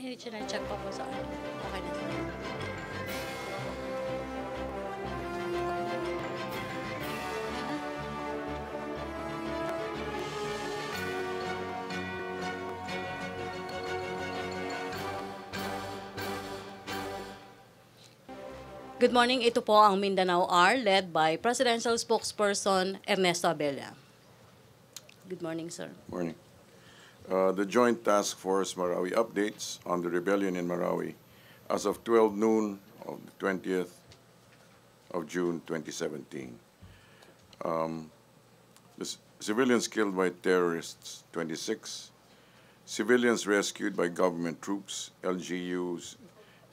Hindi check pa po sa ano. Okay na sir. Good morning, ito po ang Mindanao Hour led by Presidential Spokesperson Ernesto Abella. Good morning, sir. Morning. The Joint Task Force Marawi updates on the rebellion in Marawi as of 12 noon of the 20th of June 2017. Civilians killed by terrorists, 26. Civilians rescued by government troops, LGU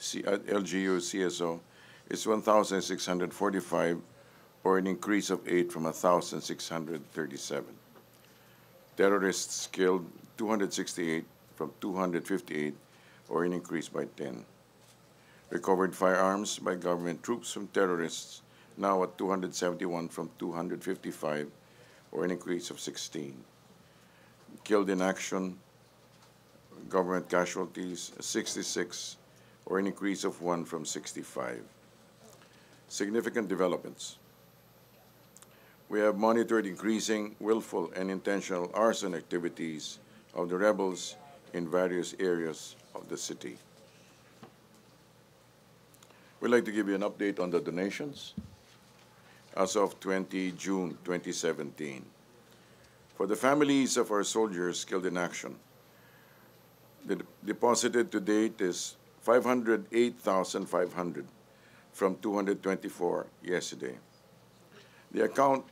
CSO, is 1,645, or an increase of 8 from 1,637. Terrorists killed, 268 from 258, or an increase by 10. Recovered firearms by government troops from terrorists, now at 271 from 255, or an increase of 16. Killed in action, government casualties, 66, or an increase of 1 from 65. Significant developments. We have monitored increasing willful and intentional arson activities of the rebels in various areas of the city. We'd like to give you an update on the donations as of 20 June 2017. For the families of our soldiers killed in action, the deposited to date is 508,500 from 224 yesterday. The account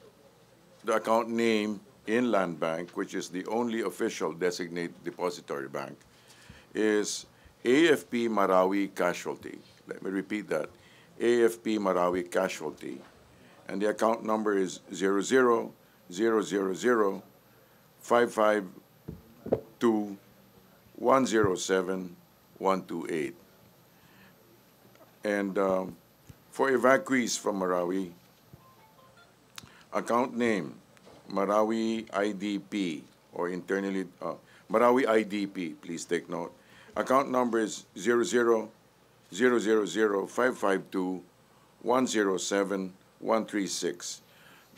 name in Land Bank, which is the only official designated depository bank, is AFP Marawi Casualty. Let me repeat that, AFP Marawi Casualty. And the account number is 00,000,552,107,128. And for evacuees from Marawi, account name, Marawi IDP, or internally, Marawi IDP, please take note. Account number is 00,552,107,136.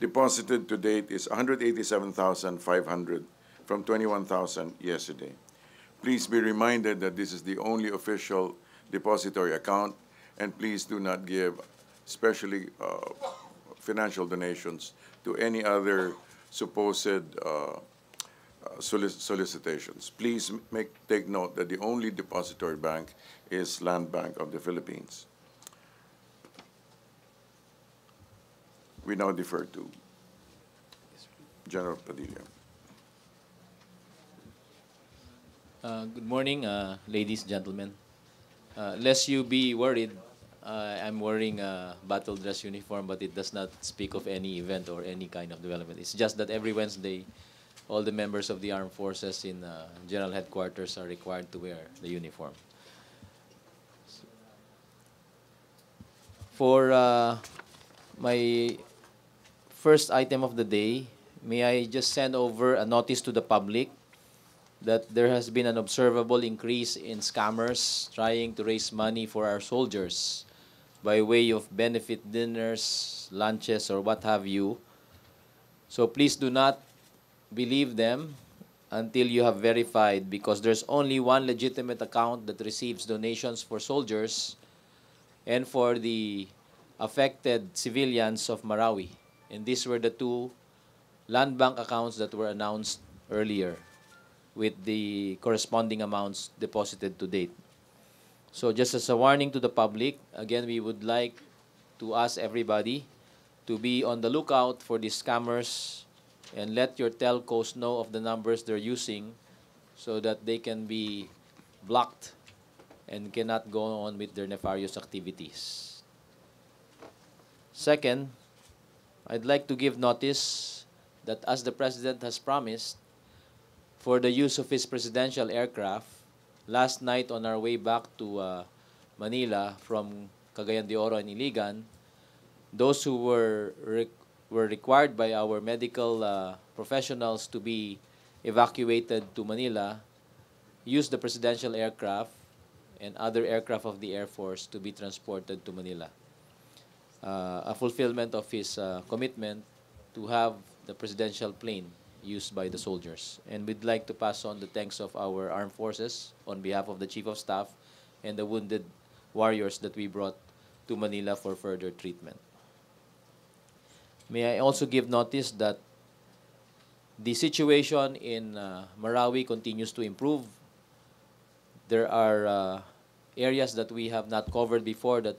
Deposited to date is 187,500 from 21,000 yesterday. Please be reminded that this is the only official depository account, and please do not give, especially financial donations, to any other supposed solicitations. Please take note that the only depository bank is Land Bank of the Philippines. We now defer to General Padilla. Good morning, ladies, gentlemen. Lest you be worried, I'm wearing a battle dress uniform, but it does not speak of any event or any kind of development. It's just that every Wednesday, all the members of the armed forces in General Headquarters are required to wear the uniform. For my first item of the day, may I just send over a notice to the public that there has been an observable increase in scammers trying to raise money for our soldiers by way of benefit dinners, lunches, or what have you. So please do not believe them until you have verified, because there's only one legitimate account that receives donations for soldiers and for the affected civilians of Marawi. And these were the two land bank accounts that were announced earlier, with the corresponding amounts deposited to date. So just as a warning to the public, again, we would like to ask everybody to be on the lookout for these scammers and let your telcos know of the numbers they're using so that they can be blocked and cannot go on with their nefarious activities. Second, I'd like to give notice that, as the President has promised, for the use of his presidential aircraft, last night on our way back to Manila from Cagayan de Oro and Iligan, those who were required by our medical professionals to be evacuated to Manila used the presidential aircraft and other aircraft of the Air Force to be transported to Manila. A fulfillment of his commitment to have the presidential plane used by the soldiers. And we'd like to pass on the thanks of our armed forces on behalf of the Chief of Staff and the wounded warriors that we brought to Manila for further treatment. May I also give notice that the situation in Marawi continues to improve. There are areas that we have not covered before that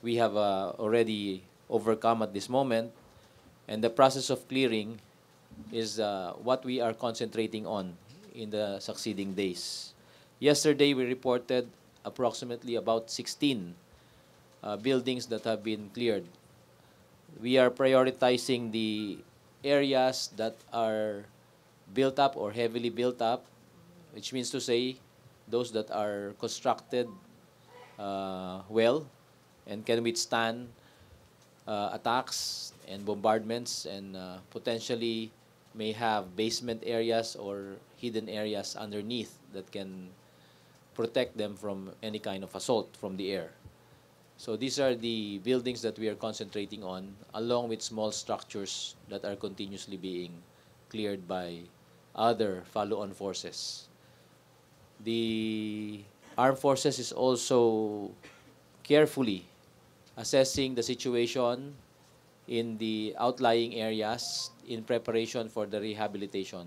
we have already overcome at this moment, and the process of clearing is what we are concentrating on in the succeeding days. Yesterday, we reported approximately about 16 buildings that have been cleared. We are prioritizing the areas that are built up or heavily built up, which means to say those that are constructed well and can withstand attacks and bombardments, and potentially may have basement areas or hidden areas underneath that can protect them from any kind of assault from the air. So these are the buildings that we are concentrating on, along with small structures that are continuously being cleared by other follow-on forces. The armed forces is also carefully assessing the situation in the outlying areas in preparation for the rehabilitation.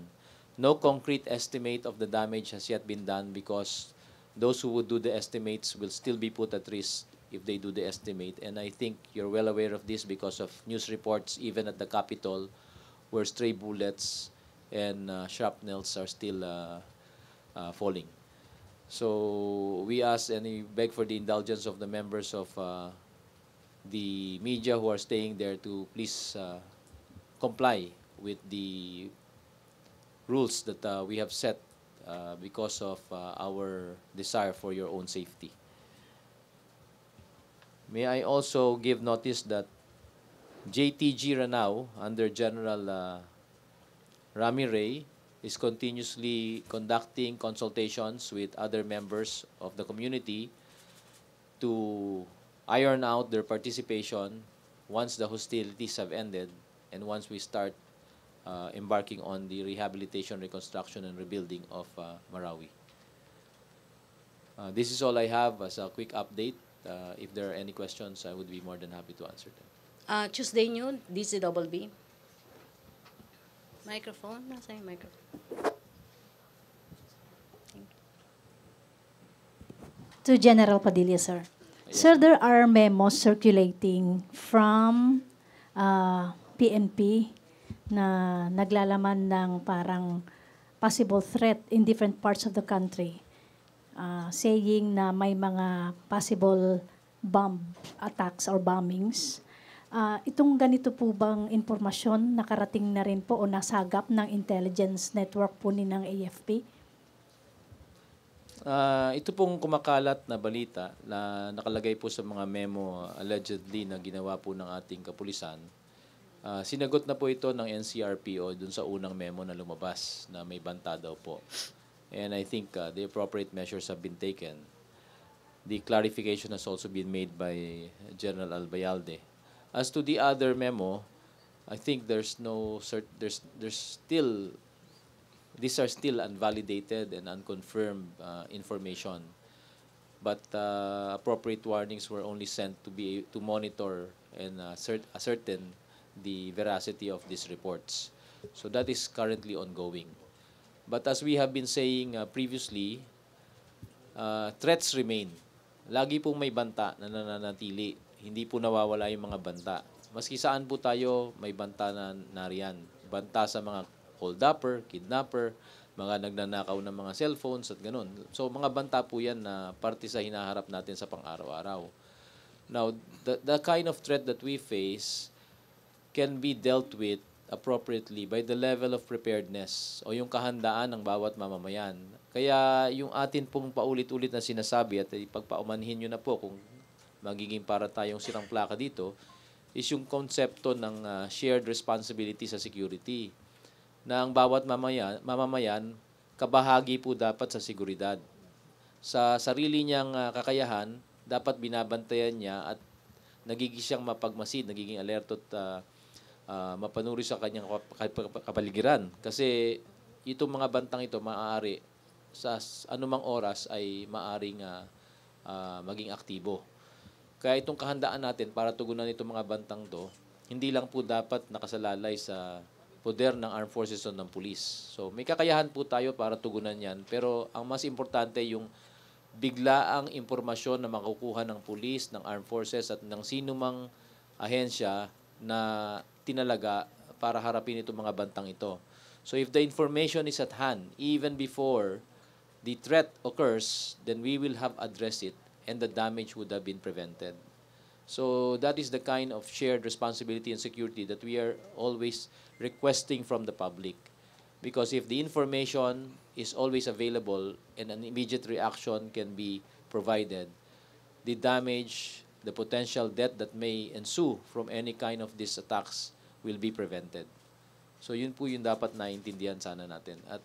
No concrete estimate of the damage has yet been done because those who would do the estimates will still be put at risk if they do the estimate. And I think you're well aware of this because of news reports even at the Capitol where stray bullets and shrapnels are still falling. So we ask and we beg for the indulgence of the members of the media who are staying there to please comply with the rules that we have set because of our desire for your own safety. May I also give notice that JTG Ranao, under General Rami Ray, is continuously conducting consultations with other members of the community to iron out their participation once the hostilities have ended and once we start embarking on the rehabilitation, reconstruction, and rebuilding of Marawi. This is all I have as a quick update. If there are any questions, I would be more than happy to answer them. Tuesday noon, DCBB. Microphone? Nasa yung microphone? To General Padilla, sir. Yes, Sir, there are memos circulating from PNP na naglalaman ng parang possible threat in different parts of the country, saying na may mga possible bomb attacks or bombings. Itong ganito po bang impormasyon nakarating na rin po o nasagap ng intelligence network po ni ng AFP? Ito pong kumakalat na balita na nakalagay po sa mga memo allegedly na ginawa po ng ating kapulisan. Sinagot na po ito ng NCRPO dun sa unang memo na lumabas na may banta daw po. And I think the appropriate measures have been taken. The clarification has also been made by General Albayalde. As to the other memo, I think there's still these are still unvalidated and unconfirmed information. But appropriate warnings were only sent to monitor and ascertain the veracity of these reports. So that is currently ongoing. But as we have been saying previously, threats remain. Lagi pong may banta na nananatili. Hindi po nawawala yung mga banta. Maski saan po tayo, may banta na nariyan. Banta sa mga hold-upper, kidnapper, mga nagnanakaw ng mga cellphones at ganun. So mga banta po yan na parte sa hinaharap natin sa pang-araw-araw. Now, the kind of threat that we face can be dealt with appropriately by the level of preparedness o yung kahandaan ng bawat mamamayan. Kaya yung atin pong paulit-ulit na sinasabi at ipagpaumanhin nyo na po kung magiging para tayong sirang plaka dito is yung konsepto ng shared responsibility sa security na ang bawat mamamayan kabahagi po dapat sa seguridad. sa sarili niyang kakayahan, dapat binabantayan niya at nagiging siyang mapagmasid, nagiging alerto at mapanuri sa kanyang kapaligiran. Kasi itong mga bantang ito maaari sa anumang oras ay maaring maging aktibo. Kaya itong kahandaan natin para tugunan itong mga bantang to, hindi lang po dapat nakasalalay sa poder ng Armed Forces o ng Police. So may kakayahan po tayo para tugunan yan. Pero ang mas importante yung biglaang impormasyon na makukuha ng Police, ng Armed Forces at ng sinumang ahensya na tinalaga para harapin itong mga bantang ito. So if the information is at hand, even before the threat occurs, then we will have addressed it and the damage would have been prevented. So that is the kind of shared responsibility and security that we are always requesting from the public. Because if the information is always available and an immediate reaction can be provided, the damage, the potential death that may ensue from any kind of these attacks will be prevented. So yun po yung dapat naintindihan sana natin. At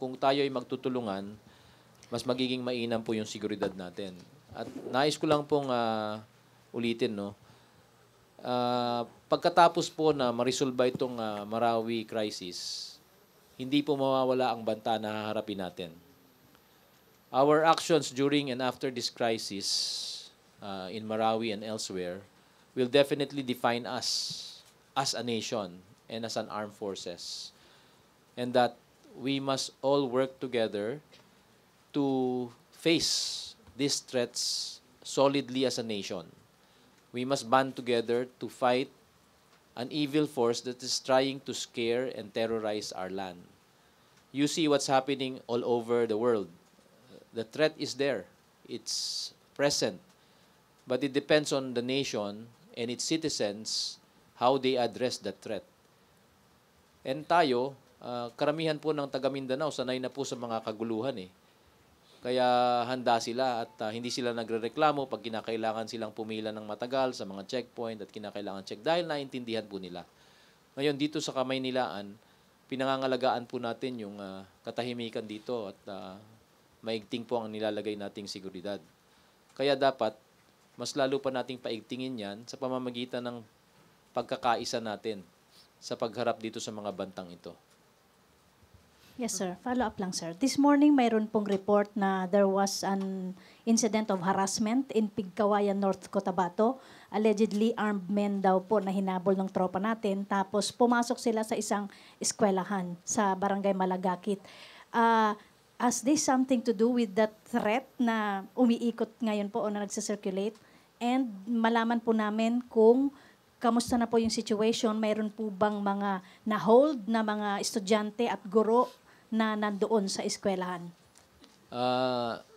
kung tayo ay magtutulungan, mas magiging mainam po yung seguridad natin. At nais ko lang pong ulitin, no? Pagkatapos po na marisolba itong Marawi crisis, hindi po mawawala ang banta na haharapin natin. Our actions during and after this crisis in Marawi and elsewhere will definitely define us as a nation and as an armed forces. And that we must all work together to face these threats solidly as a nation. We must band together to fight an evil force that is trying to scare and terrorize our land. You see what's happening all over the world. The threat is there. It's present. But it depends on the nation and its citizens how they address that threat. And tayo, karamihan po ng taga Mindanao, sanay na po sa mga kaguluhan eh. Kaya handa sila at hindi sila nagrereklamo pag kinakailangan silang pumila ng matagal sa mga checkpoint at kinakailangan check dahil naintindihan po nila. Ngayon dito sa Kamaynilaan, pinangangalagaan po natin yung katahimikan dito at maigting po ang nilalagay nating seguridad. Kaya dapat mas lalo pa nating paigtingin yan sa pamamagitan ng pagkakaisa natin sa pagharap dito sa mga bantang ito. Yes, sir. Follow up lang, sir. This morning, mayroon pong report na there was an incident of harassment in Pigkawayan, North Cotabato. Allegedly, armed men daw po na hinabol ng tropa natin. Tapos, pumasok sila sa isang eskwelahan sa Barangay Malagakit. Has this something to do with that threat na umiikot ngayon po o na nagsisirculate? And malaman po namin kung kamusta na po yung situation, mayroon po bang mga na-hold na mga estudyante at guro na nandoon sa eskwelahan?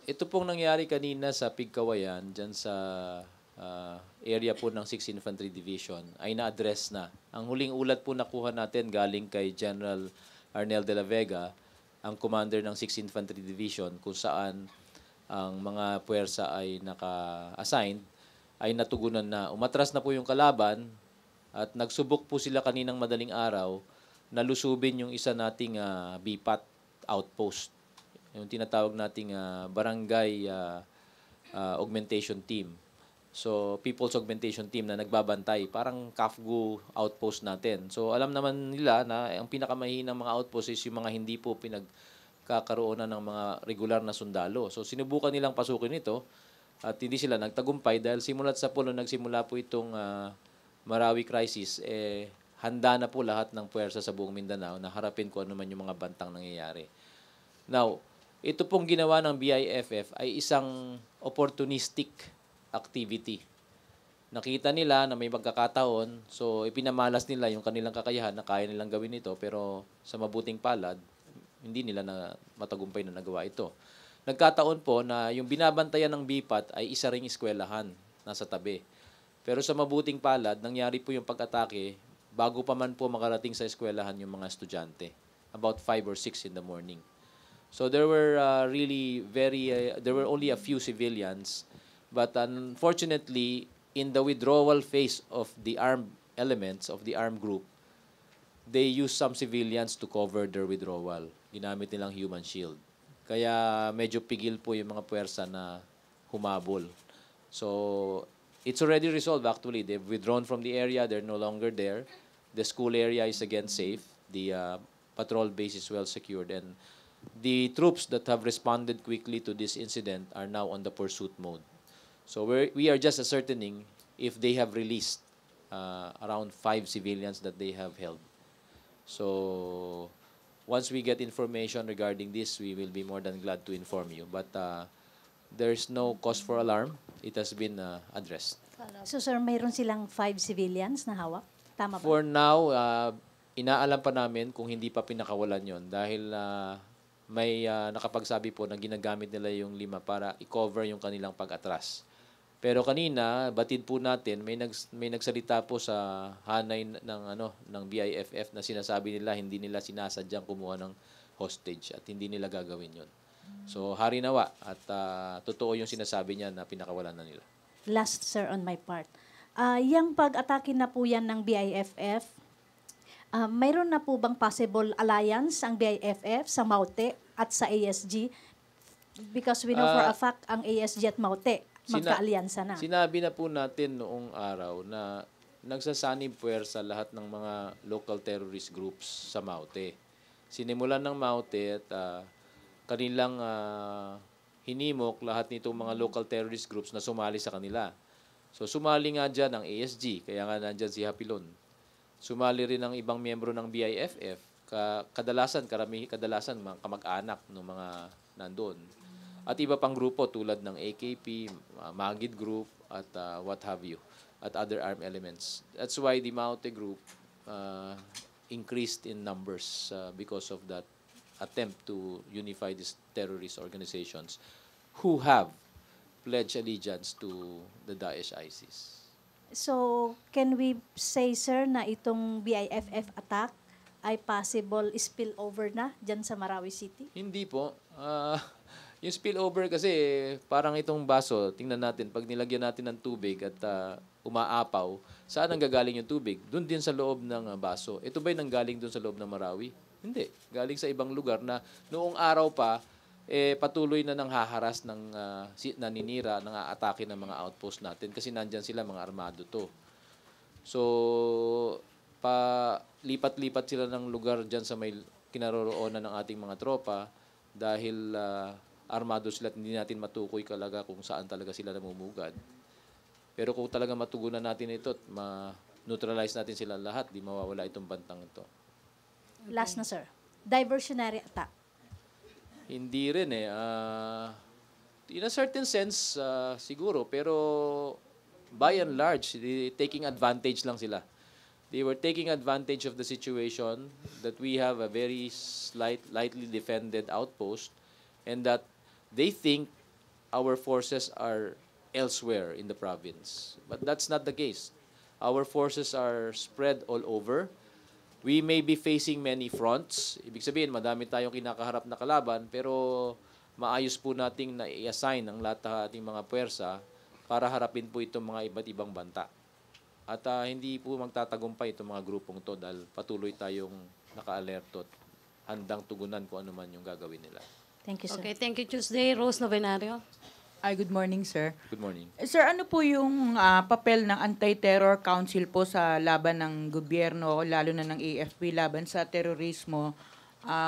Ito pong nangyari kanina sa Pigkawayan, dyan sa area po ng 6th Infantry Division, ay na-address na. Ang huling ulat po nakuha natin galing kay General Arnel de la Vega, ang commander ng 6th Infantry Division, kung saan ang mga puwersa ay naka-assigned, ay natugunan na. Umatras na po yung kalaban at nagsubok po sila kaninang madaling araw na lusubin yung isa nating BPAT outpost. Yung tinatawag nating barangay augmentation team. So, People's Augmentation Team na nagbabantay. Parang KAFGU outpost natin. So, alam naman nila na ang pinakamahinang mga outpost is yung mga hindi po pinagkakaroonan ng mga regular na sundalo. So, sinubukan nilang pasukin ito at hindi sila nagtagumpay dahil simulat sa pulo nagsimula po itong Marawi crisis, handa na po lahat ng puwersa sa buong Mindanao na harapin kung ano man yung mga bantang nangyayari. Now, ito pong ginawa ng BIFF ay isang opportunistic activity. Nakita nila na may magkakataon, so ipinamalas nila yung kanilang kakayahan na kaya nilang gawin ito, pero sa mabuting palad, hindi nila na matagumpay na nagawa ito. Nagkataon po na yung binabantayan ng BPAT ay isa ring eskwelahan nasa tabi. Pero sa mabuting palad, nangyari po yung pag-atake bago pa man po makarating sa eskwelahan yung mga estudyante. About 5 or 6 in the morning. So there were there were only a few civilians. But unfortunately, in the withdrawal phase of the armed elements, of the armed group, they used some civilians to cover their withdrawal. Ginamit nilang human shield. Kaya medyo pigil po yung mga puwersa na humabol. So, it's already resolved actually. They've withdrawn from the area. They're no longer there. The school area is again safe. The patrol base is well secured. And the troops that have responded quickly to this incident are now on the pursuit mode. So we are just ascertaining if they have released around 5 civilians that they have held. So once we get information regarding this, we will be more than glad to inform you. But there's no cause for alarm. It has been addressed. So sir, mayroon silang 5 civilians na hawak? Tama ba? For now, inaalam pa namin kung hindi pa pinakawalan yon dahil may nakapagsabi po na ginagamit nila yung 5 para i-cover yung kanilang pag-atras. Pero kanina, batid po natin, may nagsalita po sa hanay ng BIFF na sinasabi nila hindi nila sinasadyang kumuha ng hostage at hindi nila gagawin yon. So hari nawa at totoo yung sinasabi niya na pinakawalan na nila. Last sir on my part. Yung pag-atake na po yan ng BIFF, mayroon na po bang possible alliance ang BIFF sa Maute at sa ASG? Because we know for a fact ang ASG at Maute magka-alyansa na. Sinabi na po natin noong araw na nagsasanib puwersa lahat ng mga local terrorist groups sa Maute. Sinimulan ng Maute at kanilang hinimok lahat nitong mga local terrorist groups na sumali sa kanila. So sumali nga dyan ang ASG, kaya nga nandyan si Hapilon. Sumali rin ang ibang miyembro ng BIFF, kadalasan mga kamag-anak ng mga nandoon. At iba pang grupo tulad ng AKP, Magid Group, at what have you, at other armed elements. That's why the Maute Group increased in numbers because of that attempt to unify these terrorist organizations who have pledged allegiance to the Daesh ISIS. So, can we say, sir, na itong BIFF attack ay possible spillover na dyan sa Marawi City? Hindi po. Yung spillover kasi, parang itong baso, tingnan natin, pag nilagyan natin ng tubig at umaapaw, saan ang gagaling yung tubig? Doon din sa loob ng baso. Ito ba'y nanggaling doon sa loob ng Marawi? Hindi. Galing sa ibang lugar na noong araw pa, patuloy na nang haharas ng naninira, nang aatake ng mga outpost natin kasi nandyan sila, mga armado to. So, lipat-lipat sila ng lugar dyan sa may kinaroroonan ng ating mga tropa dahil armado sila at hindi natin matukoy talaga kung saan talaga sila namumugad. Pero kung talaga matugunan natin ito at ma-neutralize natin sila lahat, di mawawala itong bantang ito. Okay. Last na, sir. Diversionary attack. Hindi rin in a certain sense, siguro. Pero by and large, taking advantage lang sila. They were taking advantage of the situation that we have a very lightly defended outpost and that they think our forces are elsewhere in the province. But that's not the case. Our forces are spread all over. We may be facing many fronts. Ibig sabihin, madami tayong kinakaharap na kalaban, pero maayos po nating na-i-assign ang lahat ng ating mga puwersa para harapin po itong mga iba't ibang banta. At hindi po magtatagumpay itong mga grupong to dahil patuloy tayong naka-alerto at handang tugunan kung ano man yung gagawin nila. Thank you, sir. Okay, thank you, Tuesday. Rose Novenario. Ay, good morning, sir. Good morning. Sir, ano po yung papel ng Anti-Terror Council po sa laban ng gobyerno, lalo na ng AFP, laban sa terorismo,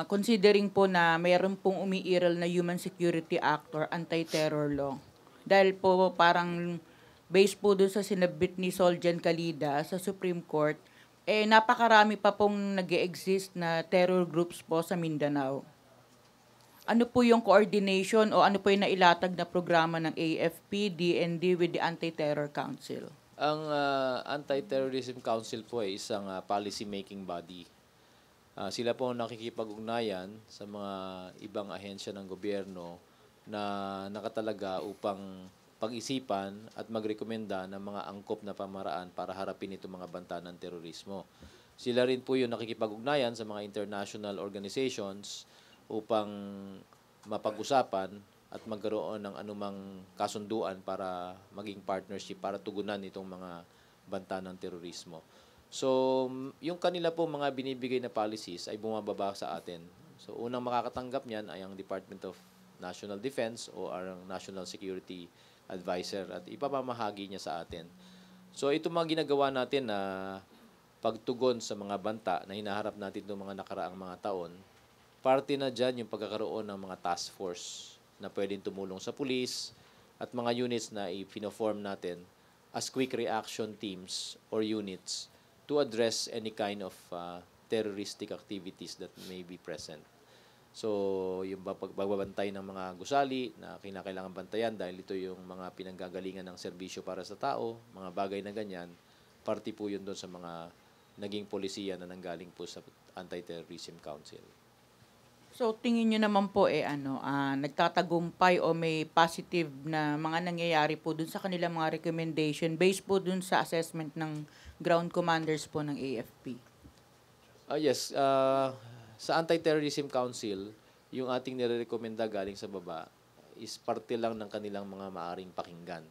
considering po na mayroon pong umiiral na Human Security Act or Anti-Terror Law? Dahil po parang based po doon sa sinabit ni Soljan Calida sa Supreme Court, napakarami pa pong nag-e-exist na terror groups po sa Mindanao. Ano po yung coordination o ano po yung nailatag na programa ng AFP, DND with the Anti-Terror Council? Ang Anti-Terrorism Council po ay isang policy-making body. Sila po nakikipag-ugnayan sa mga ibang ahensya ng gobyerno na nakatalaga upang pag-isipan at magrekomenda ng mga angkop na pamaraan para harapin itong mga banta ng terorismo. Sila rin po yung nakikipag-ugnayan sa mga international organizations upang mapag-usapan at magkaroon ng anumang kasunduan para maging partnership para tugunan itong mga banta ng terorismo. So, yung kanila po mga binibigay na policies ay bumababa sa atin. So, unang makakatanggap niyan ay ang Department of National Defense o ang National Security Advisor at ipapamahagi niya sa atin. So ito mga ginagawa natin na pagtugon sa mga banta na hinaharap natin itong mga nakaraang mga taon, parte na dyan yung pagkakaroon ng mga task force na pwedeng tumulong sa pulis at mga units na i-form natin as quick reaction teams or units to address any kind of terroristic activities that may be present. So, yung pagbabantay ng mga gusali na kinakailangan bantayan dahil ito yung mga pinanggagalingan ng serbisyo para sa tao, mga bagay na ganyan, parte po yun doon sa mga naging polisiya na nanggaling po sa Anti-Terrorism Council. So tingin nyo naman po nagtatagumpay o may positive na mga nangyayari po dun sa kanilang mga recommendation based po dun sa assessment ng ground commanders po ng AFP? Yes, sa Anti-Terrorism Council, yung ating nirekomenda galing sa baba is parte lang ng kanilang mga maaring pakinggan.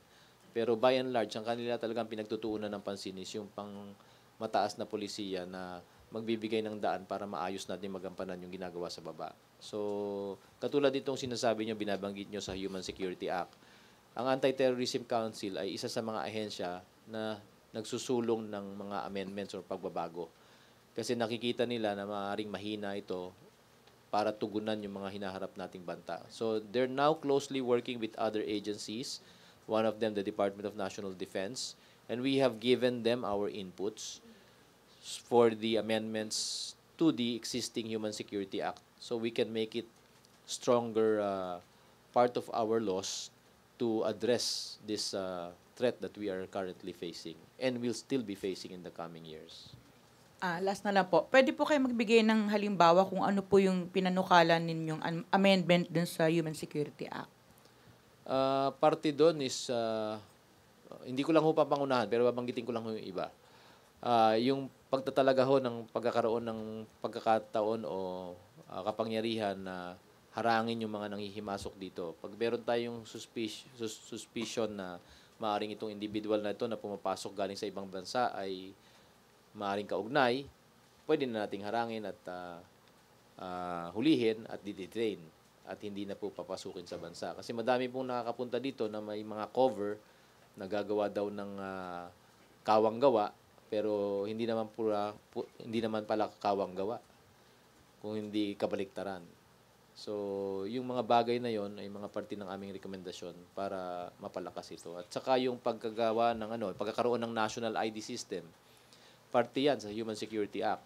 Pero by and large, ang kanila talagang pinagtutuunan ng pansin is yung pang mataas na polisiya na magbibigay ng daan para maayos natin magampanan yung ginagawa sa baba. So, katulad itong sinasabi nyo, binabanggit nyo sa Human Security Act, ang Anti-Terrorism Council ay isa sa mga ahensya na nagsusulong ng mga amendments or pagbabago. Kasi nakikita nila na maaaring mahina ito para tugunan yung mga hinaharap nating banta. So, they're now closely working with other agencies, one of them the Department of National Defense, and we have given them our inputs for the amendments to the existing Human Security Act so we can make it stronger part of our laws to address this threat that we are currently facing and will still be facing in the coming years. Last na lang po. Pwede po kayo magbigay ng halimbawa kung ano po yung pinanukalan ninyong amendment dun sa Human Security Act? Parte doon is, hindi ko lang ho papangunahan, pero babanggitin ko lang ho yung iba. Yung pagtatalaga ho ng pagkakaroon ng pagkakataon o kapangyarihan na harangin yung mga nanghihimasok dito. Pag meron tayong suspicion na maaring itong individual na ito na pumapasok galing sa ibang bansa ay maaring kaugnay, pwede na nating harangin at hulihin at didetain at hindi na po papasukin sa bansa. Kasi madami pong nakakapunta dito na may mga cover na gagawa daw ng kawang gawa, pero hindi naman pala kawang gawa kung hindi kabaliktaran. So, yung mga bagay na yon ay mga parte ng aming rekomendasyon para mapalakas ito. At saka yung pagkagawa ng pagkakaroon ng national ID system, parte yan sa Human Security Act.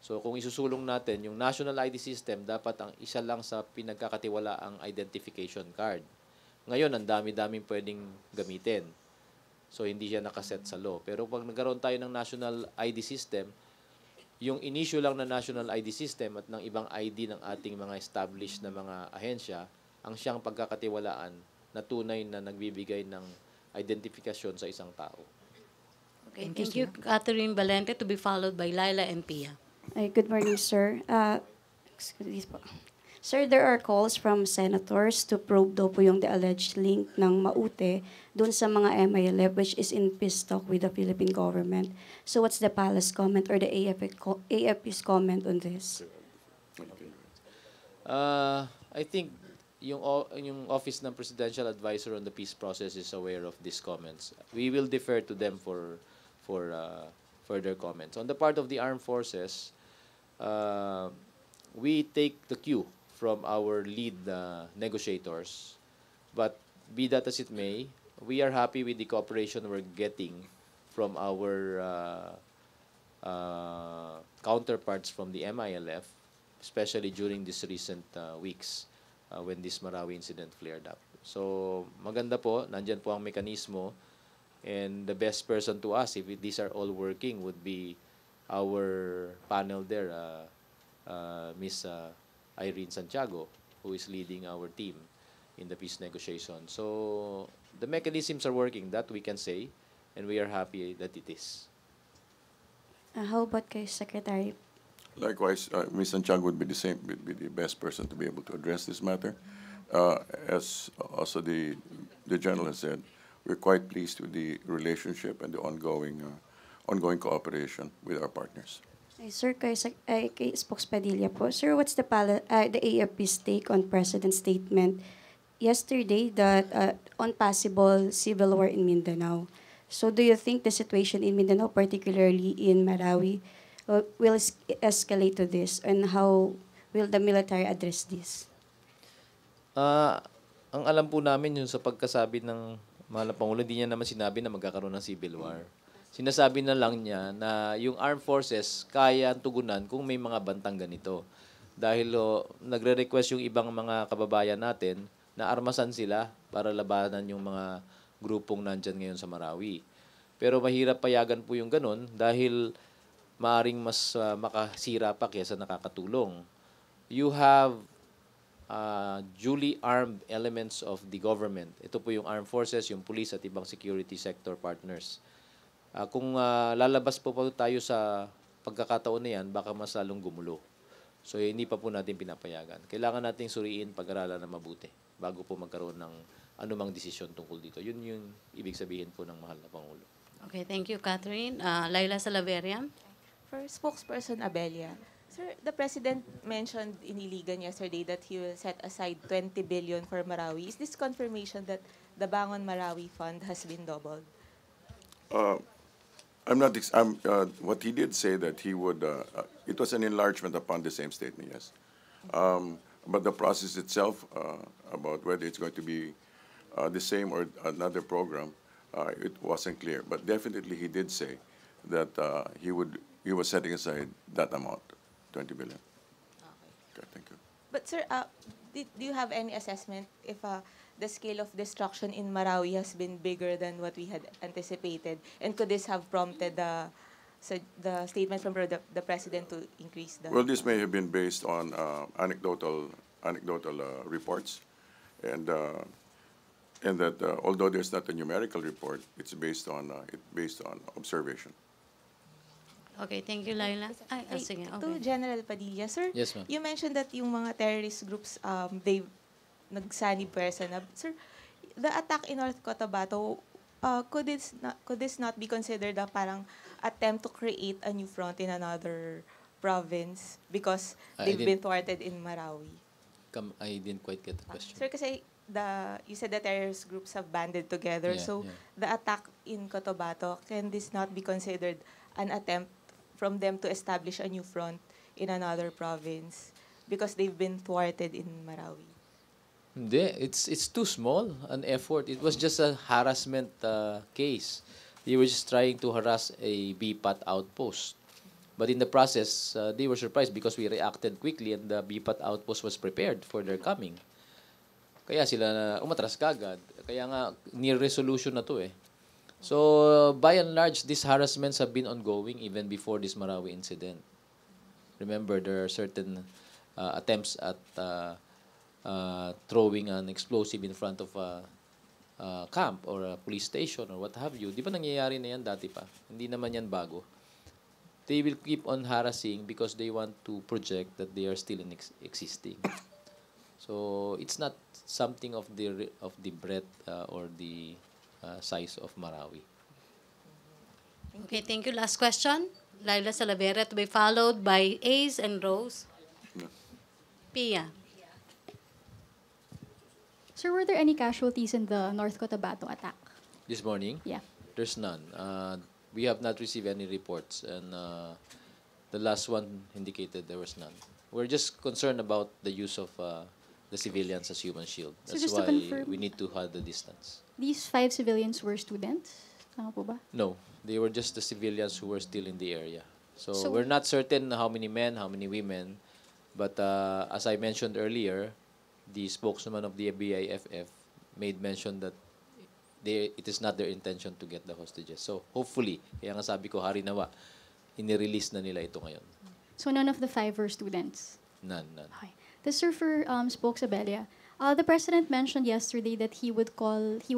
So, kung isusulong natin, yung national ID system, dapat ang isa lang sa pinagkakatiwala ang identification card. Ngayon, ang dami-daming pwedeng gamitin. So, hindi siya nakaset sa law. Pero pag nagkaroon tayo ng national ID system, yung inisyo lang na national ID system at ng ibang ID ng ating mga established na mga ahensya, ang siyang pagkakatiwalaan na tunay na nagbibigay ng identifikasyon sa isang tao. Okay, thank you, Catherine Valente, to be followed by Laila and Pia. Ay, good morning, sir. Excuse me po. Sir, there are calls from senators to probe daw po yung the alleged link ng Maute doon sa mga MILF which is in peace talk with the Philippine government. So what's the palace comment or the AFP's comment on this? I think yung Office ng Presidential Advisor on the Peace Process is aware of these comments. We will defer to them for further comments. On the part of the armed forces, we take the cue from our lead negotiators. But be that as it may, we are happy with the cooperation we're getting from our counterparts from the MILF, especially during these recent weeks when this Marawi incident flared up. So maganda po, nandyan po ang mekanismo, and the best person to ask if these are all working would be our panel there, Miss Irene Santiago, who is leading our team in the peace negotiation. So the mechanisms are working, that we can say, and we are happy that it is. How about kay Secretary? Likewise, Ms. Santiago would be the best person to be able to address this matter. As also the General has said, we're quite pleased with the relationship and the ongoing cooperation with our partners. Sir, kay Spokespadilla po. Sir, what's the AFP's take on President's statement yesterday that on possible civil war in Mindanao? So do you think the situation in Mindanao, particularly in Marawi, will escalate to this? And how will the military address this? Ang alam po namin yun sa pagkasabi ng mahal na Pangulo, hindi niya naman sinabi na magkakaroon ng civil war. Sinasabi na lang niya na yung armed forces kaya tugunan kung may mga bantang ganito. Dahil nagre-request yung ibang mga kababayan natin na armasan sila para labanan yung mga grupong nandyan ngayon sa Marawi. Pero mahirap payagan po yung ganun dahil maaring mas makasira pa kaysa nakakatulong. You have duly armed elements of the government. Ito po yung armed forces, yung police at ibang security sector partners. Kung lalabas po tayo sa pagkakataon na yan, baka mas lalong gumulo. So hindi pa po natin pinapayagan. Kailangan nating suriin, pag-aralan na mabuti bago po magkaroon ng anumang desisyon tungkol dito. Yun yung ibig sabihin po ng mahal na Pangulo. Okay, thank you, Catherine. Laila Salaveria. For Spokesperson Abella, sir, the President mentioned in Iligan yesterday that he will set aside 20 billion for Marawi. Is this confirmation that the Bangon Marawi Fund has been doubled? What he did say that he would, it was an enlargement upon the same statement, yes. But the process itself, about whether it's going to be the same or another program, it wasn't clear. But definitely he did say that he was setting aside that amount, 20 billion. Okay, thank you. But sir, do you have any assessment if the scale of destruction in Marawi has been bigger than what we had anticipated? And could this have prompted the statement from the President to increase the... Well, this may have been based on anecdotal reports, and that although there's not a numerical report, it's based on observation. Okay, thank you, Laila. Sige, To okay. General Padilla, sir, Yes, ma'am. you mentioned that yung mga terrorist groups, they nagsanib pwersa na. Sir, the attack in North Cotabato, could this not be considered a parang attempt to create a new front in another province because they've been thwarted in Marawi? I didn't quite get the question. Sir, kasi you said the terrorist groups have banded together. Yeah, So yeah. the attack in Cotabato, can this not be considered an attempt from them to establish a new front in another province because they've been thwarted in Marawi? Hindi, it's too small an effort. It was just a harassment case. They were just trying to harass a BPAT outpost. But in the process, they were surprised because we reacted quickly and the BPAT outpost was prepared for their coming. Kaya sila umatras kagad. Kaya nga, near resolution na to eh. So, by and large, these harassments have been ongoing even before this Marawi incident. Remember, there are certain attempts at throwing an explosive in front of a camp or a police station or what have you. Di ba nangyayari na yan dati pa? Hindi naman yan bago. They will keep on harassing because they want to project that they are still existing. So, it's not something of the breadth or the size of Marawi. Okay, thank you. Last question. Laila Salaveria to be followed by Ace and Rose. Pia. Sir, were there any casualties in the North Cotabato attack? This morning? Yeah. There's none. We have not received any reports, and the last one indicated there was none. We're just concerned about the use of the civilians as human shield. So That's just to why confirm- we need to hold the distance. These 5 civilians were students? Tama po ba? No, they were just the civilians who were still in the area. So, So- we're not certain how many men, how many women, but as I mentioned earlier, the spokesman of the BIFF made mention that it is not their intention to get the hostages. So hopefully, kaya nga sabi ko, hari nawa, inirelease na nila ito ngayon. So none of the 5 were students? None. Okay. The sir for Spokesabella, the president mentioned yesterday that he would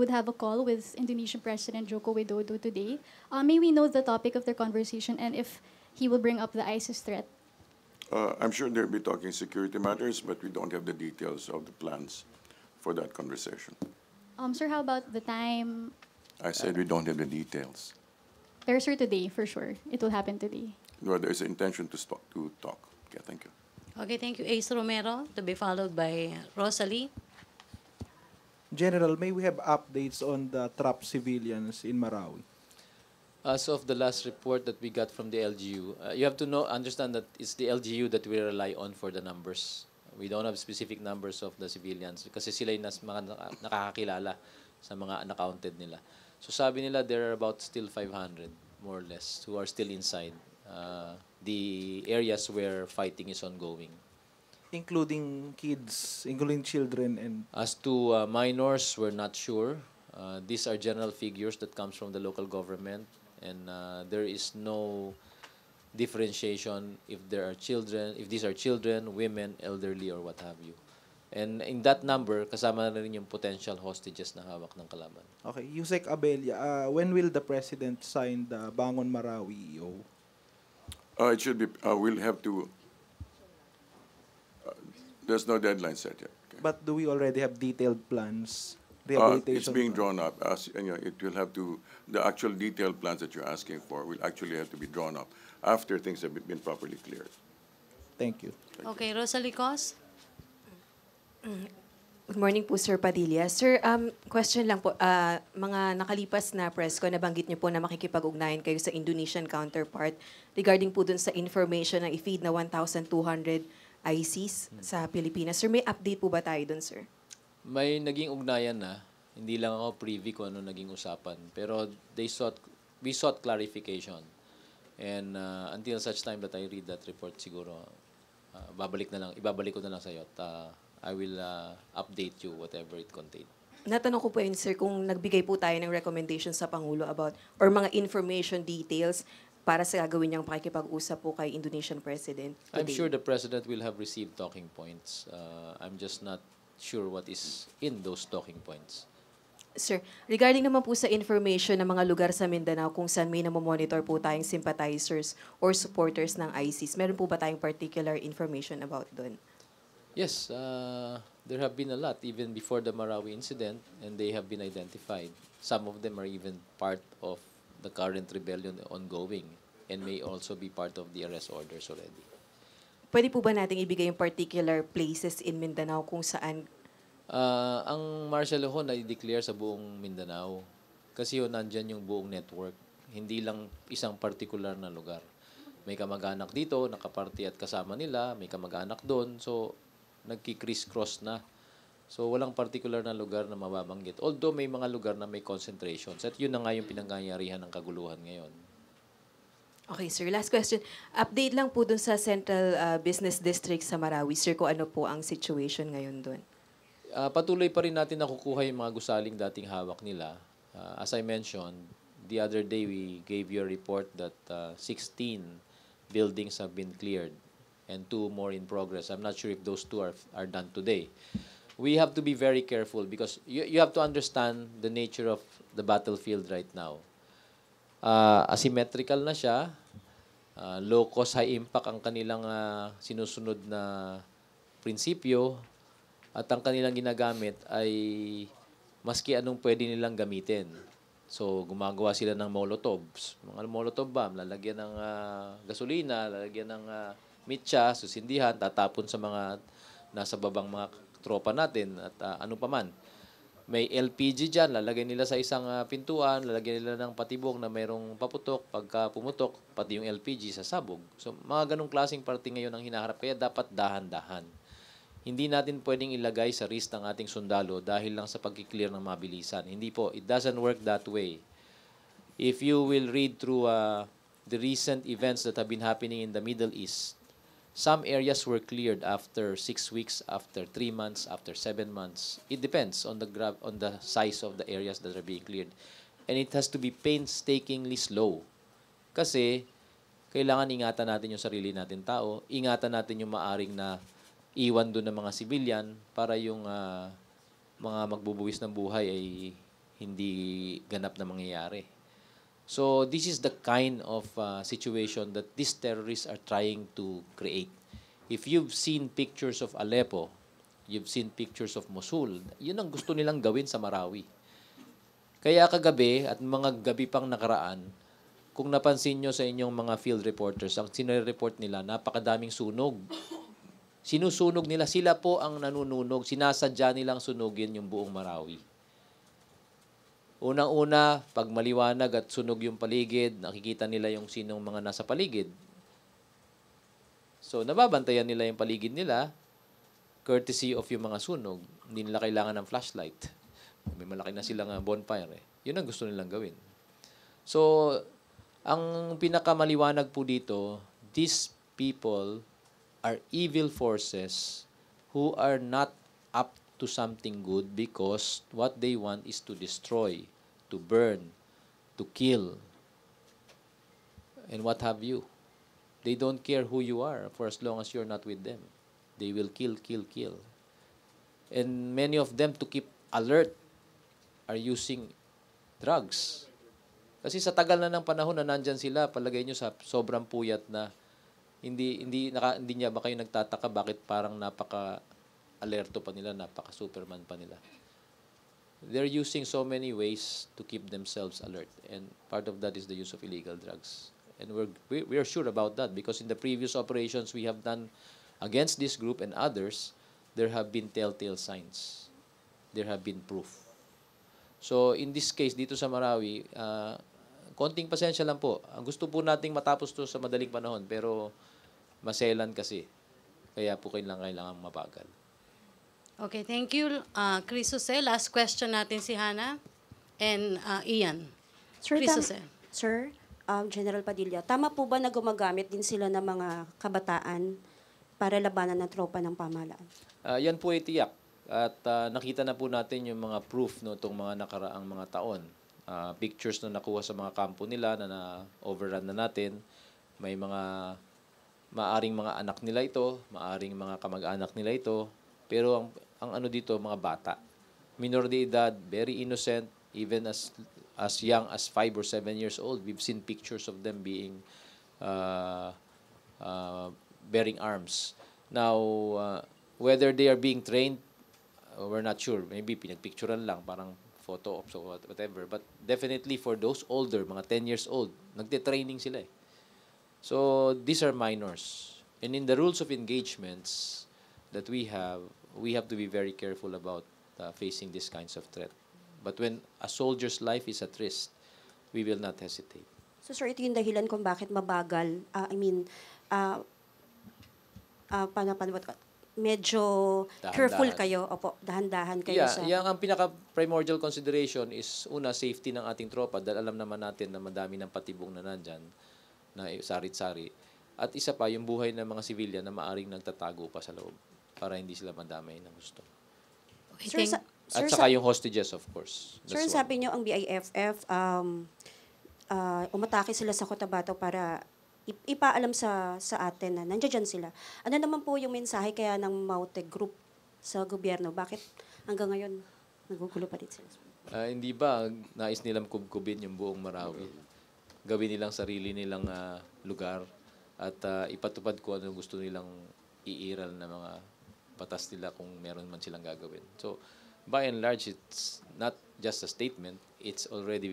have a call with Indonesian President Joko Widodo today. May we know the topic of their conversation and if he will bring up the ISIS threat? I'm sure they'll be talking security matters, but we don't have the details of the plans for that conversation. Sir, how about the time? I said we don't have the details. There's sir today, for sure. It will happen today. No, there is an intention to talk. Okay, thank you. Okay, thank you. Ace Romero, to be followed by Rosalie. General, may we have updates on the trapped civilians in Marawi? As of the last report that we got from the LGU, you have to understand that it's the LGU that we rely on for the numbers. We don't have specific numbers of the civilians kasi sila yung mga nakakakilala sa mga unaccounted nila. So sabi nila there are about still 500 more or less who are still inside the areas where fighting is ongoing. Including kids, including children, and As to minors, we're not sure. These are general figures that comes from the local government, and there is no differentiation if there are children, if these are children, women, elderly, or what have you. And in that number, kasama na rin yung potential hostages na hawak ng kalaban. okay, Yusek Abella, when will the President sign the Bangon Marawi EO? It should be, we'll have to, there's no deadline set yet. Okay. But do we already have detailed plans? It's being drawn up. And, it will have to, the actual detailed plans that you're asking for will actually have to be drawn up after things have been properly cleared. Thank you. Okay, Rosalie Cos. Good morning po, Sir Padilla. Sir, question lang po. Mga nakalipas na press ko, nabanggit niyo po na makikipag-ugnayan kayo sa Indonesian counterpart regarding po dun sa information na i-feed na 1,200 ICs sa Pilipinas. Sir, may update po ba tayo dun, sir? May naging ugnayan na. Hindi lang ako privy kung ano naging usapan. Pero we sought clarification. And until such time that I read that report, siguro, ibabalik ko na lang sa iyo. I will update you whatever it contained. Natanong ko po yun, sir, kung nagbigay po tayo ng recommendation sa Pangulo about, or mga information details para sa gagawin niyang pakikipag-usap po kay Indonesian President today. I'm sure the President will have received talking points. I'm just not sure what is in those talking points. Sir, regarding naman po sa information ng mga lugar sa Mindanao kung saan may namomonitor po tayong sympathizers or supporters ng ISIS, meron po ba tayong particular information about doon? Yes, there have been a lot even before the Marawi incident, and they have been identified. Some of them are even part of the current rebellion ongoing and may also be part of the arrest orders already. Pwede po ba natin ibigay yung particular places in Mindanao kung saan? Ang martial law na-declare sa buong Mindanao kasi yun nandyan yung buong network. Hindi lang isang particular na lugar. May kamag-anak dito, nakaparty at kasama nila, may kamag-anak doon, so nagki-criss-cross na. So walang particular na lugar na mababanggit. Although may mga lugar na may concentrations at yun na nga yung pinangyayarihan ng kaguluhan ngayon. Okay, sir. Last question. Update lang po dun sa Central Business District sa Marawi, sir, kung ano po ang situation ngayon dun. Patuloy pa rin natin nakukuha yung mga gusaling dating hawak nila. As I mentioned, the other day we gave you a report that 16 buildings have been cleared and 2 more in progress. I'm not sure if those 2 are done today. We have to be very careful because you have to understand the nature of the battlefield right now. Asymmetrical na siya. Low cost, high impact ang kanilang sinusunod na prinsipyo at ang kanilang ginagamit ay maski anong pwede nilang gamitin. So, gumagawa sila ng molotovs. Mga molotov bomb, lalagyan ng gasolina, lalagyan ng mitya, susindihan, tatapon sa mga nasa babang mga tropa natin at ano pa man. May LPG dyan, lalagyan nila sa isang pintuan, lalagyan nila ng patibong na mayroong paputok. Pagka pumutok, pati yung LPG sa sabog. So, mga ganong klaseng parte ngayon ang hinaharap. Kaya dapat dahan-dahan. Hindi natin pwedeng ilagay sa risk ng ating sundalo dahil lang sa pagkiklear ng mabilisan. Hindi po. It doesn't work that way. If you will read through the recent events that have been happening in the Middle East, some areas were cleared after 6 weeks, after 3 months, after 7 months. It depends on the size of the areas that are being cleared. And it has to be painstakingly slow. Kasi kailangan ingatan natin yung sarili natin tao, ingatan natin yung maaring na iwan doon ng mga civilian para yung mga magbubuwis ng buhay ay hindi ganap na mangyayari. So this is the kind of situation that these terrorists are trying to create. If you've seen pictures of Aleppo, you've seen pictures of Mosul, yun ang gusto nilang gawin sa Marawi. Kaya kagabi at mga gabi pang nakaraan, kung napansin nyo sa inyong mga field reporters, ang sinire-report nila, napakadaming sunog. Sinusunog nila. Sila po ang nanununog. Sinasadya nilang sunugin yung buong Marawi. Unang-una, pag maliwanag at sunog yung paligid, nakikita nila yung sinong mga nasa paligid. So, nababantayan nila yung paligid nila, courtesy of yung mga sunog. Hindi nila kailangan ng flashlight. May malaki na silang bonfire eh. Yun ang gusto nilang gawin. So, ang pinakamaliwanag po dito, these people are evil forces who are not up to something good because what they want is to destroy, to burn, to kill, and what have you. They don't care who you are for as long as you're not with them. They will kill, kill, kill. And many of them, to keep alert, are using drugs. Kasi sa tagal na ng panahon na nandyan sila, palagay nyo sa sobrang puyat na hindi niya ba kayo nagtataka bakit parang napaka-alerto pa nila, napaka-superman pa nila. They're using so many ways to keep themselves alert. And part of that is the use of illegal drugs. And we're sure about that because in the previous operations we have done against this group and others, there have been telltale signs. There have been proof. So, in this case, dito sa Marawi, konting pasensya lang po. Ang gusto po nating matapos to sa madaling panahon, pero maselan kasi. Kaya po kailangan mabagal. Okay, thank you, Chris Jose. Last question natin si Hannah and Ian. Chris Jose. Sir, General Padilla, tama po ba na gumagamit din sila ng mga kabataan para labanan ng tropa ng pamahalaan? Yan po ay tiyak. At nakita na po natin yung mga proof no itong mga nakaraang mga taon. Pictures na nakuha sa mga kampo nila na na-overrun na natin. May mga maaring mga anak nila ito, maaring mga kamag-anak nila ito. Pero ang ano dito, mga bata. Minor de edad, very innocent, even as young as 5 or 7 years old. We've seen pictures of them being bearing arms. Now, whether they are being trained, we're not sure. Maybe pinagpicturean lang, parang photo ops or whatever. But definitely for those older, mga 10 years old, nagte-training sila eh. So, these are minors. And in the rules of engagements that we have to be very careful about facing these kinds of threat. But when a soldier's life is at risk, we will not hesitate. So, sir, ito yung dahilan kung bakit mabagal. Medyo Dahan-dahan. careful kayo. Opo, dahan-dahan kayo sa... Yang ang pinaka-primordial consideration is, una, safety ng ating tropa dahil alam naman natin na madami ng patibong na nandyan, na sarit-sari. At isa pa, yung buhay ng mga civilian na maaring nagtatago pa sa loob para hindi sila madamay ng gusto. Sir, At saka yung hostages, of course. Sir, sabi niyo ang BIFF, umatake sila sa Cotabato para ipaalam sa atin na nandiyan sila. Ano naman po yung mensahe kaya ng Maute Group sa gobyerno? Bakit hanggang ngayon nagugulo pa rin sila? Hindi ba nais nilang kubkubin yung buong Marawi? Gawin nilang sarili nilang lugar at ipatupad ko ano gusto nilang iiral na mga batas nila kung meron man silang gagawin. So, by and large, it's not just a statement. It's already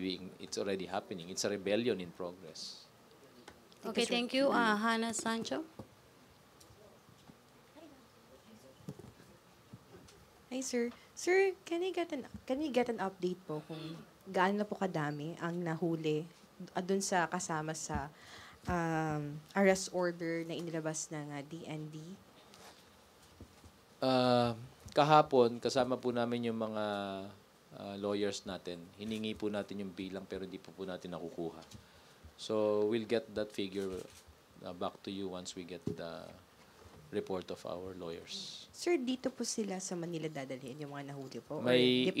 happening. It's a rebellion in progress. Okay, thank you. Hannah Sancho. Hi, sir. Sir, can we get an update po kung gaano na po kadami ang nahuli doon sa kasama sa arrest order na inilabas ng DND? Kahapon, kasama po namin yung mga lawyers natin. Hiningi po natin yung bilang pero hindi po natin nakukuha. So, we'll get that figure back to you once we get the report of our lawyers. Sir, dito po sila sa Manila dadalhin yung mga nahuli po? May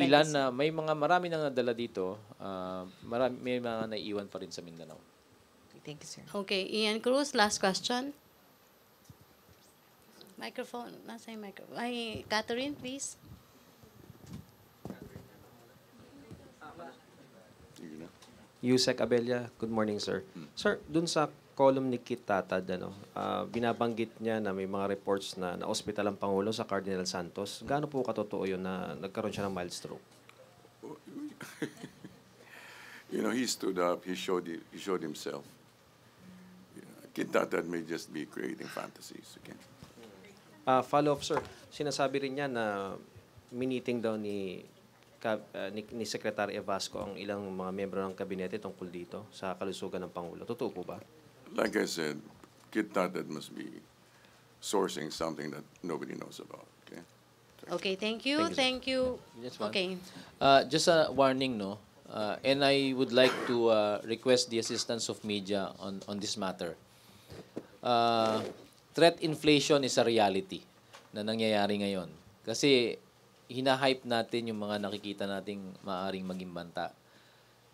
marami nang nadala dito. May mga naiiwan pa rin sa Mindanao. Okay, thank you, sir. Okay, Ian Cruz, last question. Microphone. Nasa yung microphone. Ay, Catherine, please. Yusek Abella, good morning, sir. Sir, dun sa column ni Kit Tatad, binabanggit niya na may mga reports na na-hospital ang Pangulo sa Cardinal Santos. Gaano po katotoo yun na nagkaroon siya ng mild stroke? You know, he stood up, he showed himself. Kid Tatad may just be creating fantasies again. Follow-up, sir. Sinasabi rin niya na miniting daw ni Secretary Evasco ang ilang mga miyembro ng kabinete tungkol dito sa kalusugan ng Pangulo. Totoo po ba? Like I said, Kid Tatad must be sourcing something that nobody knows about. Okay. Okay, thank you. Thank you. Just one. Okay. Just a warning, no? And I would like to request the assistance of media on this matter. Threat inflation is a reality na nangyayari ngayon. Kasi hinahype natin yung mga nakikita nating maaaring maging banta.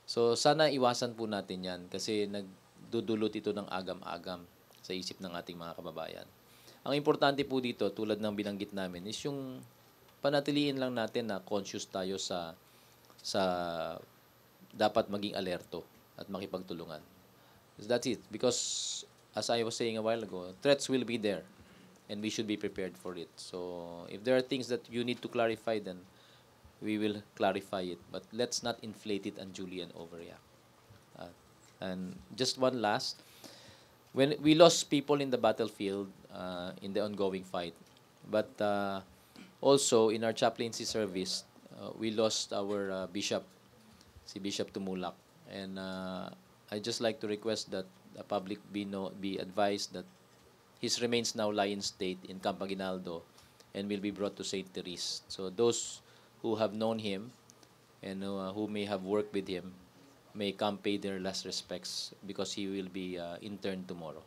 So sana iwasan po natin yan kasi nagdudulot ito ng agam-agam sa isip ng ating mga kababayan. Ang importante po dito, tulad ng binanggit namin, is yung panatiliin lang natin na conscious tayo sa dapat maging alerto at makipagtulungan. That's it. Because as I was saying a while ago, threats will be there and we should be prepared for it. So if there are things that you need to clarify, then we will clarify it. But let's not inflate it unduly and overreact. And just one last, when we lost people in the battlefield in the ongoing fight, but also in our chaplaincy service, we lost our bishop, si Bishop Tumulak. And I'd just like to request that the public be advised that his remains now lie in state in Camp Aguinaldo and will be brought to St. Therese. So those who have known him and who may have worked with him may come pay their last respects because he will be interned tomorrow.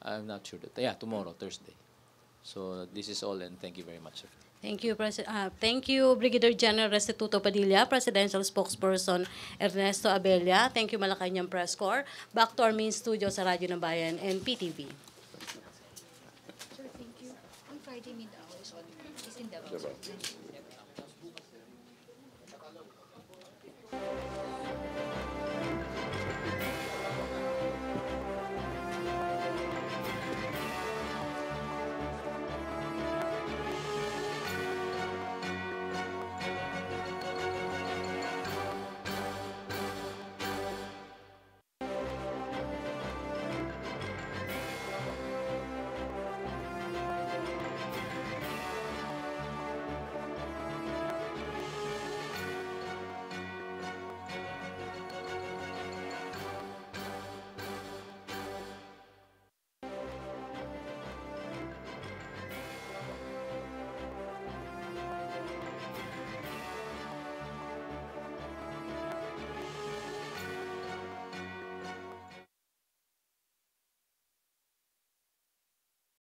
I'm not sure tomorrow, Thursday. So this is all, and thank you very much, sir. Thank you, thank you, Brigadier General Restituto Padilla, Presidential Spokesperson Ernesto Abella. Thank you, Malacañang Press Corps. Back to our main studio sa Radyo ng Bayan and PTV. Sir, thank you. On Friday, Mindanao Hour is in Davao.